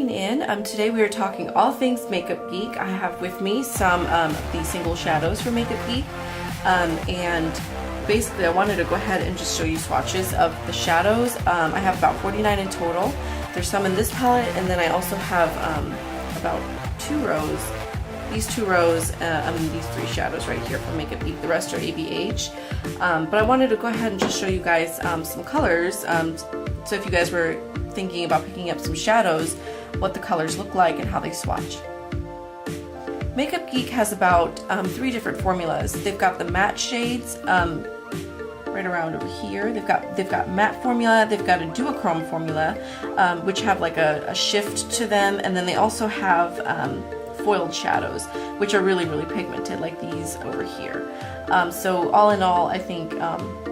tuning in. Today we are talking all things Makeup Geek. I have with me some of the single shadows for Makeup Geek. And basically I wanted to go ahead and just show you swatches of the shadows. I have about 49 in total. There's some in this palette, and then I also have about 2 rows. These 2 rows, these 3 shadows right here from Makeup Geek. The rest are ABH. But I wanted to go ahead and just show you guys some colors. So if you guys were thinking about picking up some shadows, what the colors look like and how they swatch. Makeup Geek has about 3 different formulas. They've got the matte shades right around over here. They've got matte formula. They've got a duochrome formula, which have like a shift to them, and then they also have foiled shadows, which are really pigmented, like these over here. So all in all, I think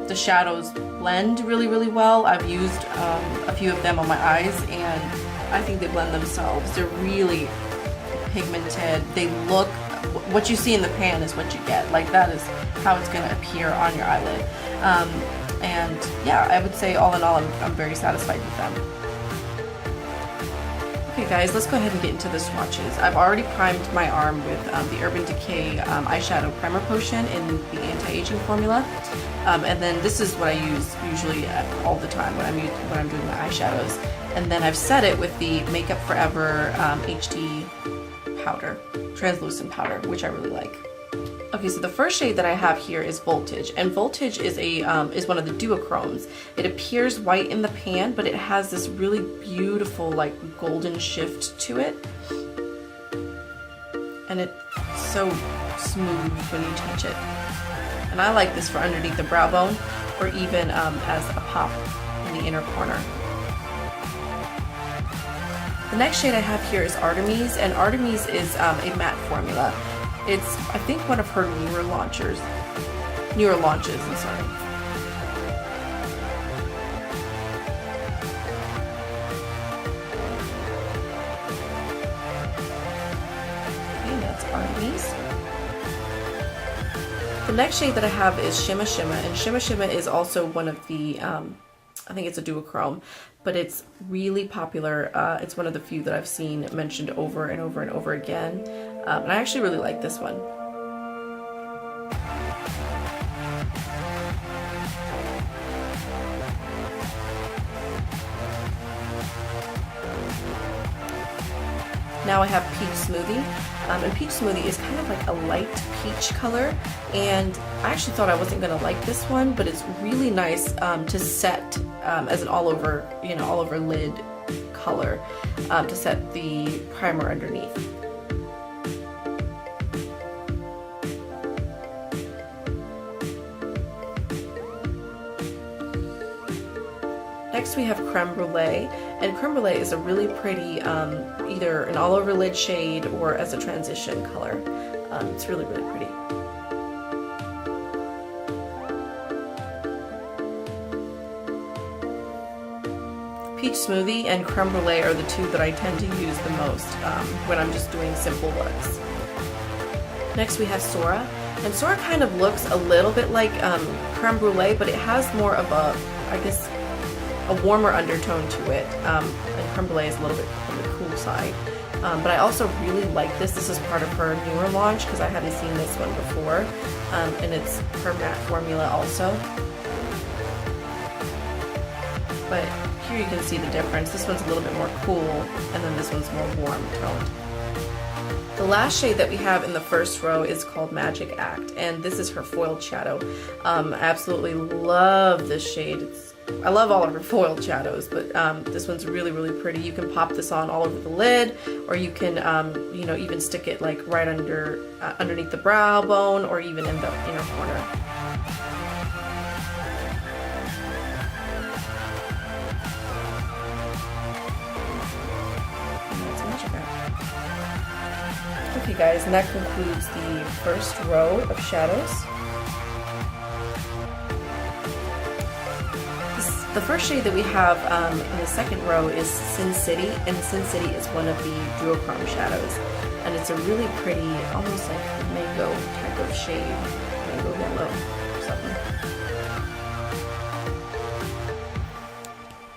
the shadows blend really well. I've used a few of them on my eyes, and I think they blend themselves. They're really pigmented. They look, what you see in the pan is what you get. Like, that is how it's going to appear on your eyelid. And yeah, I would say all in all, I'm very satisfied with them. Okay guys, let's go ahead and get into the swatches. I've already primed my arm with the Urban Decay eyeshadow primer potion in the anti-aging formula, and then this is what I use usually all the time when I'm doing my eyeshadows. And then I've set it with the Makeup Forever HD powder, translucent powder, which I really like. Okay, so the first shade that I have here is Voltage, and Voltage is one of the duochromes. It appears white in the pan, but it has this really beautiful like golden shift to it, and it's so smooth when you touch it. And I like this for underneath the brow bone, or even as a pop in the inner corner. The next shade I have here is Artemis, and Artemis is a matte formula. It's, I think, one of her newer launches, I'm sorry. Okay, that's Artemis. The next shade that I have is Shimma Shimma, and Shimma Shimma is also one of the, I think it's a duochrome, but it's really popular. It's one of the few that I've seen mentioned over and over and over again. And I actually really like this one. Now I have Peach Smoothie, and Peach Smoothie is kind of like a light peach color, and I actually thought I wasn't going to like this one, but it's really nice to set as an all over lid color, to set the primer underneath. Next we have Creme Brulee, and Creme Brulee is a really pretty, either an all-over lid shade or as a transition color. It's really pretty. Peach Smoothie and Creme Brulee are the 2 that I tend to use the most when I'm just doing simple looks. Next we have Sora, and Sora kind of looks a little bit like Creme Brulee, but it has more of a, I guess, a warmer undertone to it, and Creme Brulee is a little bit on the cool side. But I also really like this. This is part of her newer launch because I hadn't seen this one before, and it's her matte formula also. But here you can see the difference. This one's a little bit more cool, and then this one's more warm toned. The last shade that we have in the first row is called Magic Act, and this is her foiled shadow. I absolutely love this shade. I love all of her foiled shadows, but this one's really pretty. You can pop this on all over the lid, or you can, even stick it like right underneath the brow bone, or even in the inner corner. And that's Magic Act. Okay guys, and that concludes the first row of shadows. The first shade that we have in the second row is Sin City, and Sin City is one of the duochrome shadows, and it's a really pretty, almost like mango type of shade, mango yellow or something.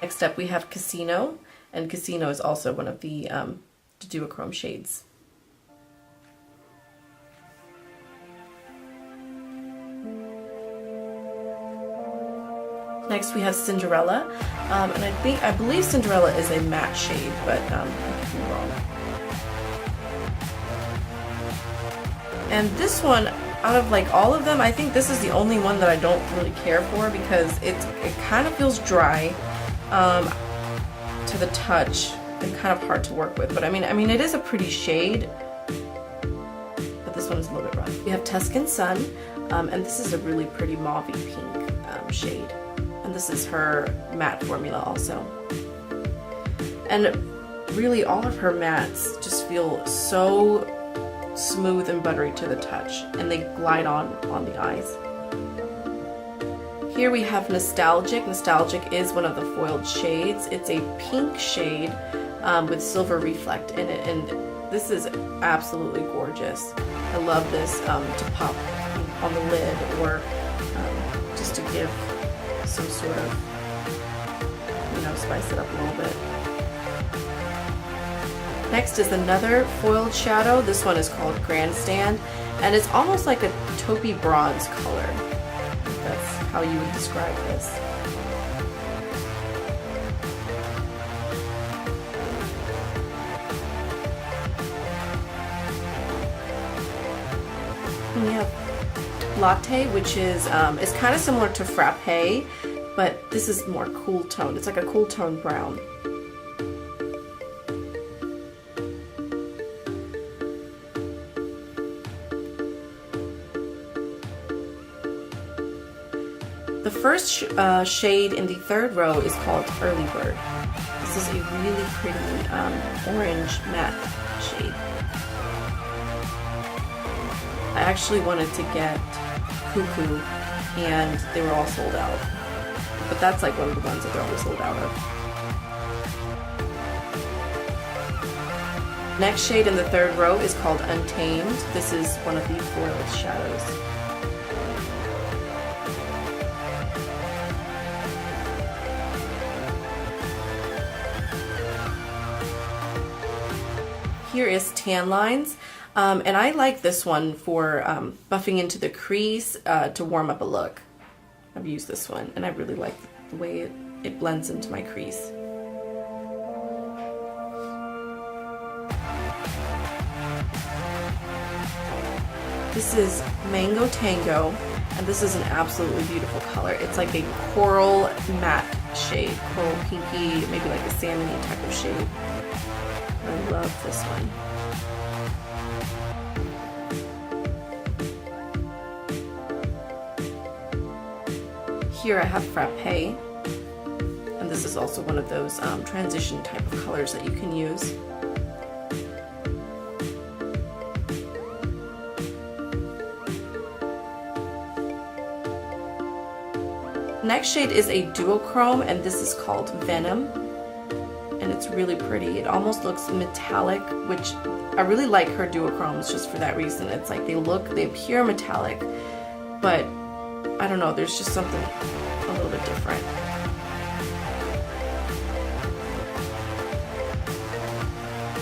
Next up we have Casino, And Casino is also one of the duochrome shades. Next we have Cinderella, and I believe Cinderella is a matte shade, but I could be wrong. And this one, out of like all of them, I think this is the only one that I don't really care for because it kind of feels dry to the touch and kind of hard to work with. But I mean it is a pretty shade, but this one is a little bit rough. We have Tuscan Sun, and this is a really pretty mauvey pink shade. And this is her matte formula also. And really all of her mattes just feel so smooth and buttery to the touch, and they glide on the eyes. Here we have Nostalgic. Nostalgic is one of the foiled shades. It's a pink shade with silver reflect in it, and this is absolutely gorgeous. I love this to pop on the lid or just to give some sort of, you know, spice it up a little bit. Next is another foiled shadow. This one is called Grandstand, and it's almost like a taupey bronze color. That's how you would describe this. And we have Latte, which is kind of similar to Frappe, but this is more cool toned. It's like a cool toned brown. The first shade in the third row is called Early Bird. This is a really pretty orange matte shade. I actually wanted to get Cuckoo, and they were all sold out. But that's like one of the ones that they're always sold out of. Next shade in the third row is called Untamed. This is one of the foiled shadows. Here is Tan Lines. And I like this one for buffing into the crease to warm up a look. I've used this one, and I really like the way it blends into my crease. This is Mango Tango, and this is an absolutely beautiful color. It's like a coral matte shade, coral pinky, maybe like a salmon-y type of shade. I love this one. Here I have Frappe, and this is also one of those transition type of colors that you can use. Next shade is a duochrome, and this is called Venom, and it's really pretty. It almost looks metallic, which I really like her duochromes just for that reason. It's like they appear metallic, but I don't know, there's just something a little bit different.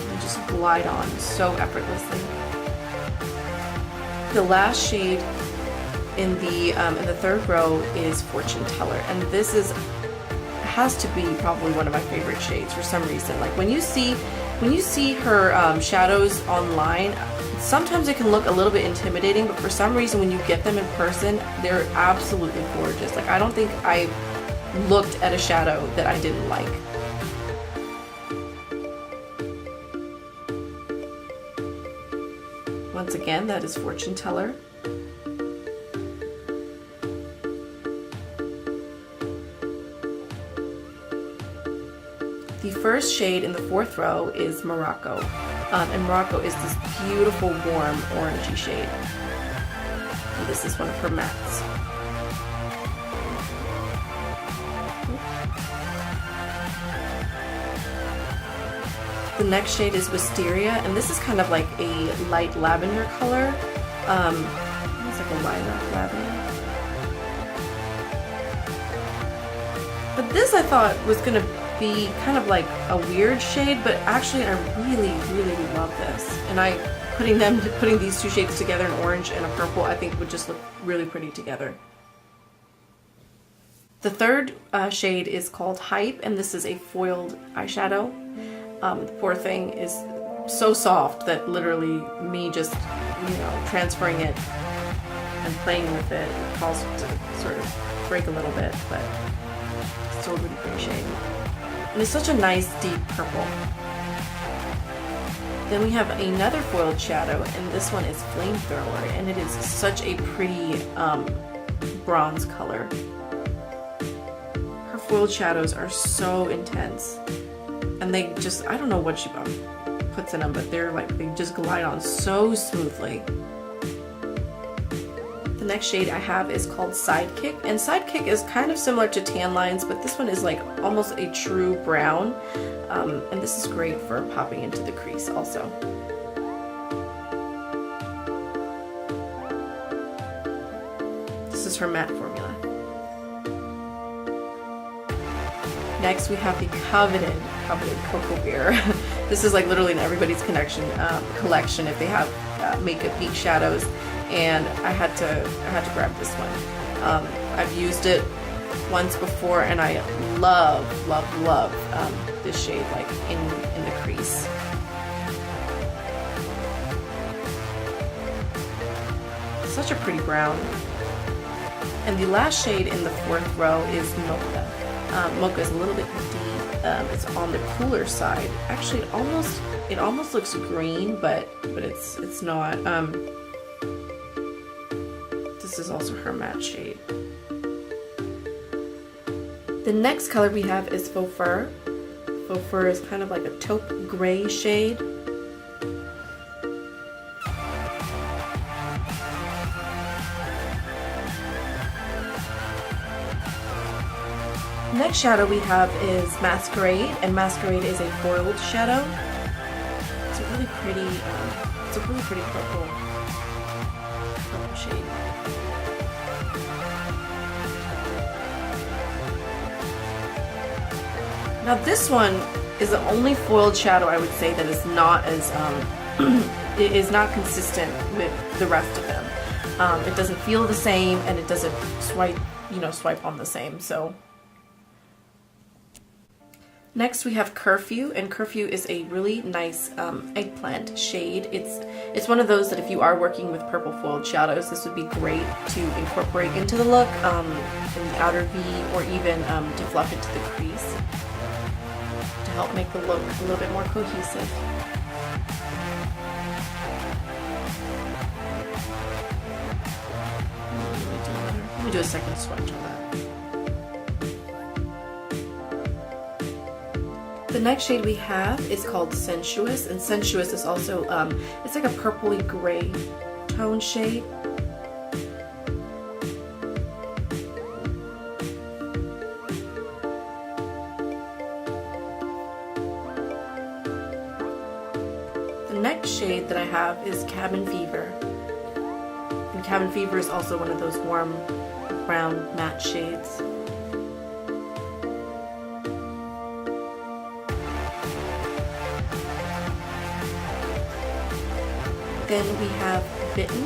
And just glide on so effortlessly. The last shade in the third row is Fortune Teller, and this has to be probably one of my favorite shades for some reason. Like when you see her shadows online, sometimes it can look a little bit intimidating, but for some reason when you get them in person, they're absolutely gorgeous. Like I don't think I looked at a shadow that I didn't like. Once again, that is Fortune Teller. The first shade in the fourth row is Morocco. And Morocco is this beautiful warm orangey shade. And this is one of her mattes. The next shade is Wisteria, and this is kind of like a light lavender color. It's like a lilac lavender. But this I thought was gonna be kind of like a weird shade, but actually I really, really love this. And putting these two shades together, an orange and a purple, I think would just look really pretty together. The third shade is called Hype, and this is a foiled eyeshadow. The poor thing is so soft that literally me just, transferring it and playing with it caused it to sort of break a little bit, but it's still a really pretty shade. And it's such a nice deep purple. Then we have another foiled shadow, and this one is Flamethrower, and it is such a pretty bronze color. Her foiled shadows are so intense, and they just, I don't know what she puts in them, but they just glide on so smoothly. The next shade I have is called Sidekick, and Sidekick is kind of similar to Tan Lines, but this one is like almost a true brown, and this is great for popping into the crease also. This is her matte formula. Next we have the coveted Cocoa Beer. This is like literally in everybody's collection if they have Makeup Geek shadows, and I had to grab this one. I've used it once before, and I love this shade, like in the crease. Such a pretty brown. And the last shade in the fourth row is Mocha. Mocha is a little bit deep. It's on the cooler side. Actually, it almost looks green, but it's not. This is also her matte shade. The next color we have is Faux Fur. Faux Fur is kind of like a taupe gray shade. Next shadow we have is Masquerade, and Masquerade is a foiled shadow. It's a really pretty purple shade. Now this one is the only foiled shadow I would say that is not as it is not consistent with the rest of them. It doesn't feel the same, and it doesn't swipe on the same. So. Next we have Curfew, and Curfew is a really nice eggplant shade. It's one of those that if you are working with purple foiled shadows, this would be great to incorporate into the look, in the outer V, or even to fluff into the crease to help make the look a little bit more cohesive. Let me do a second swatch on that. The next shade we have is called Sensuous, and Sensuous is also, it's like a purpley gray tone shade. The next shade that I have is Cabin Fever, and Cabin Fever is also one of those warm brown matte shades. Then we have Bitten,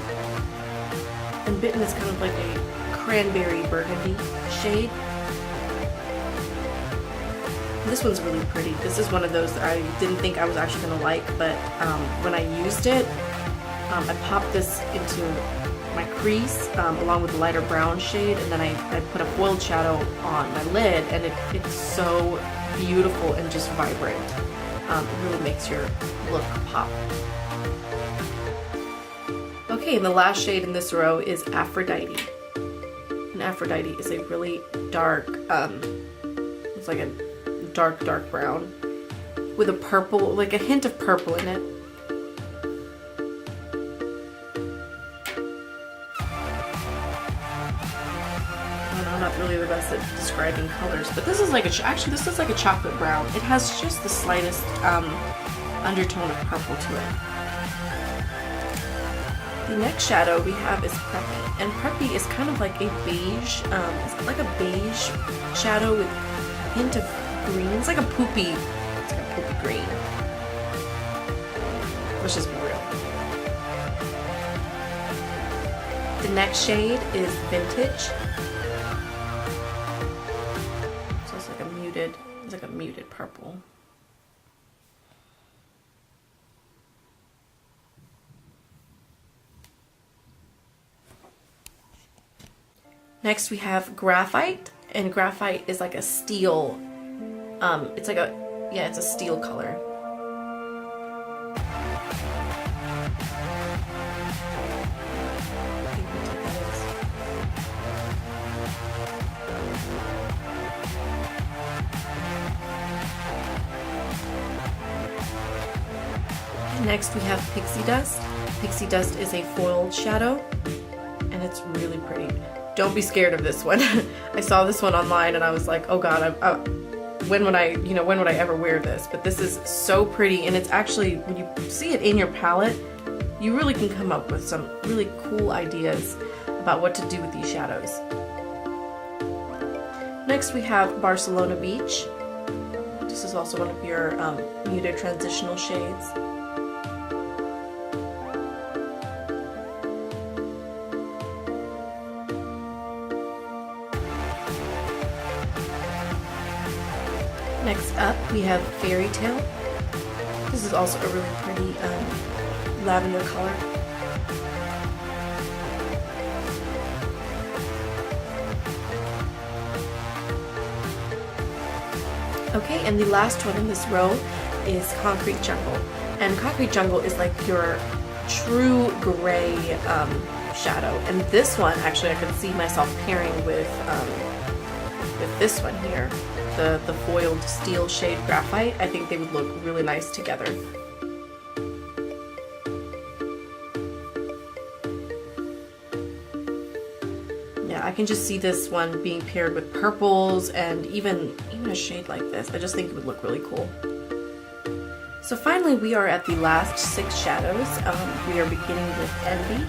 and Bitten is kind of like a cranberry burgundy shade. This one's really pretty. This is one of those that I didn't think I was actually going to like, but when I used it, I popped this into my crease along with the lighter brown shade, and then I put a foiled shadow on my lid, and it's so beautiful and just vibrant. It really makes your look pop. Okay, and the last shade in this row is Aphrodite. And Aphrodite is a really dark, it's like a dark brown with a purple, like a hint of purple in it. I'm not really the best at describing colors, but this is like actually this is like a chocolate brown. It has just the slightest undertone of purple to it. The next shadow we have is Preppy, and Preppy is kind of like a beige, it's like a beige shadow with a hint of green. It's like a poopy green. Let's just be real. The next shade is Vintage. So it's like a muted purple. Next we have Graphite, and Graphite is like a steel, it's a steel color. Next we have Pixie Dust. Pixie Dust is a foiled shadow, and it's really pretty. Don't be scared of this one. I saw this one online and I was like, oh god, when would I ever wear this? But this is so pretty, and it's actually, when you see it in your palette, you really can come up with some really cool ideas about what to do with these shadows. Next we have Barcelona Beach. This is also one of your muted transitional shades. Next up, we have Fairy Tale. This is also a really pretty lavender color. Okay, and the last one in this row is Concrete Jungle. And Concrete Jungle is like your true gray shadow. And this one, actually, I could see myself pairing with this one here. The foiled steel shade Graphite. I think they would look really nice together. Yeah, I can just see this one being paired with purples and even a shade like this. I just think it would look really cool. So finally we are at the last 6 shadows. We are beginning with Envy.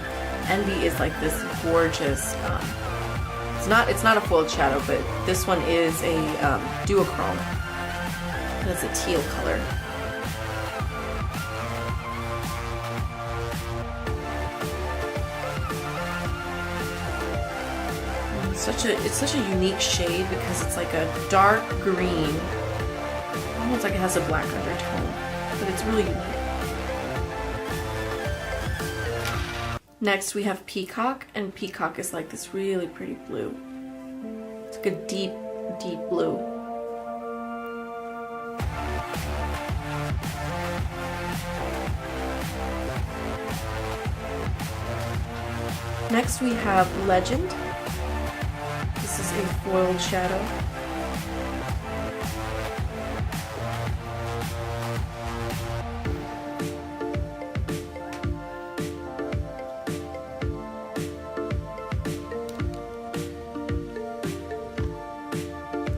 Envy is like this gorgeous, it's not a foiled shadow, but this one is a duochrome. And it's a teal color. It's such a unique shade because it's like a dark green, almost like it has a black undertone, but it's really unique. Next we have Peacock, and Peacock is like this really pretty blue. It's like a deep, deep blue. Next we have Legend. This is a foiled shadow.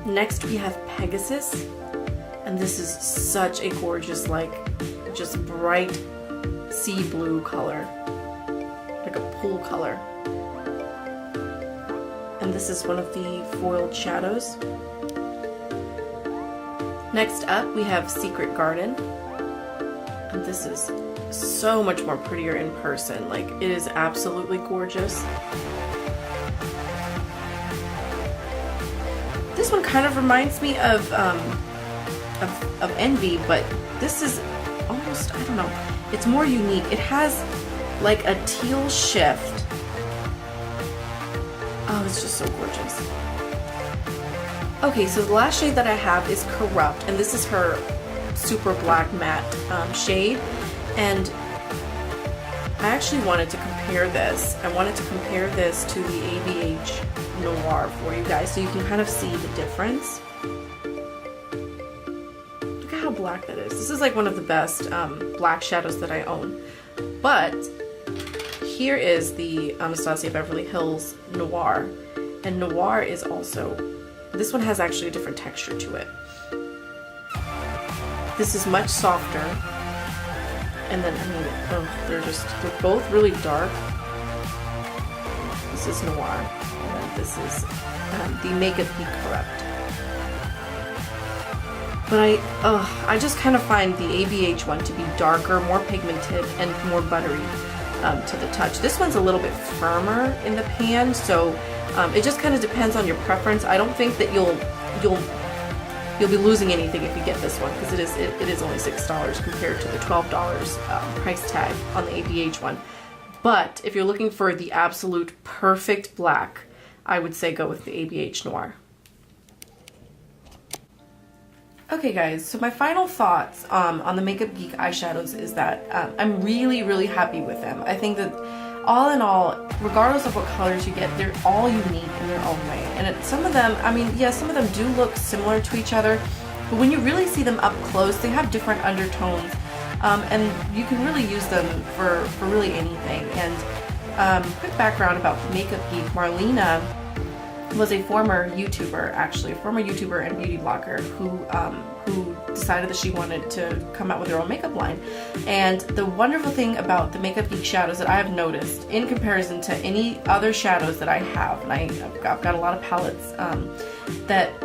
Next we have Pegasus, and this is such a gorgeous, like, just bright sea blue color, like a pool color. And this is one of the foiled shadows. Next up we have Secret Garden, and this is so much more prettier in person. Like, it is absolutely gorgeous. This one kind of reminds me of Envy, but this is almost, I don't know, it's more unique. It has like a teal shift. Oh, it's just so gorgeous. Okay, so the last shade that I have is Corrupt, and this is her super black matte shade, and I actually wanted to compare this. I wanted to compare this to the ABH Noir for you guys so you can kind of see the difference. Look at how black that is. This is like one of the best black shadows that I own. But here is the Anastasia Beverly Hills Noir, and Noir is also, this one has actually a different texture to it. This is much softer, and then, I mean, oh, they're both really dark. This is Noir, and then this is the Makeup Geek Corrupt. But I just kind of find the ABH one to be darker, more pigmented, and more buttery to the touch. This one's a little bit firmer in the pan, so it just kind of depends on your preference. I don't think that you'll be losing anything if you get this one, because it is only $6 compared to the $12 price tag on the ABH one. But if you're looking for the absolute perfect black, I would say go with the ABH Noir. Okay guys, so my final thoughts on the Makeup Geek eyeshadows is that I'm really, really happy with them. I think that all in all, regardless of what colors you get, they're all unique in their own way. And some of them, I mean, yeah, some of them do look similar to each other, but when you really see them up close, they have different undertones, and you can really use them for really anything. And quick background about Makeup Geek: Marlena was a former YouTuber, actually, a former YouTuber and beauty blogger who decided that she wanted to come out with her own makeup line. And the wonderful thing about the Makeup Geek shadows that I have noticed in comparison to any other shadows that I have, and I've got a lot of palettes, that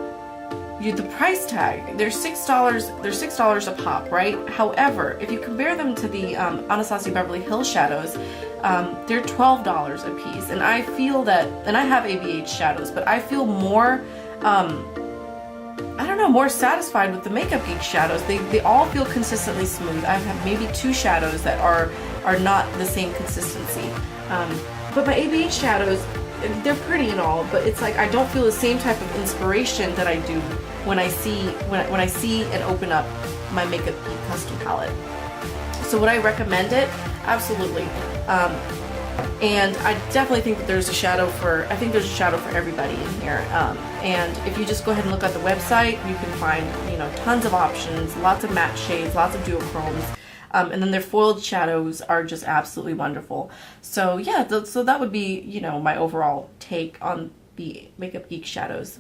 the price tag, they're $6 a pop, right? However, if you compare them to the Anastasia Beverly Hills shadows, they're $12 a piece, and I feel that, and I have ABH shadows, but I feel more, I don't know, more satisfied with the Makeup Geek shadows. They all feel consistently smooth. I have maybe 2 shadows that are not the same consistency, but my ABH shadows, they're pretty and all, but it's like I don't feel the same type of inspiration that I do when I see and open up my Makeup Geek custom palette. So would I recommend it? Absolutely. And I definitely think that there's a shadow for everybody in here. And if you just go ahead and look at the website, you can find, you know, tons of options, lots of matte shades, lots of duochromes. And then their foiled shadows are just absolutely wonderful. So yeah, so that would be, you know, my overall take on the Makeup Geek shadows.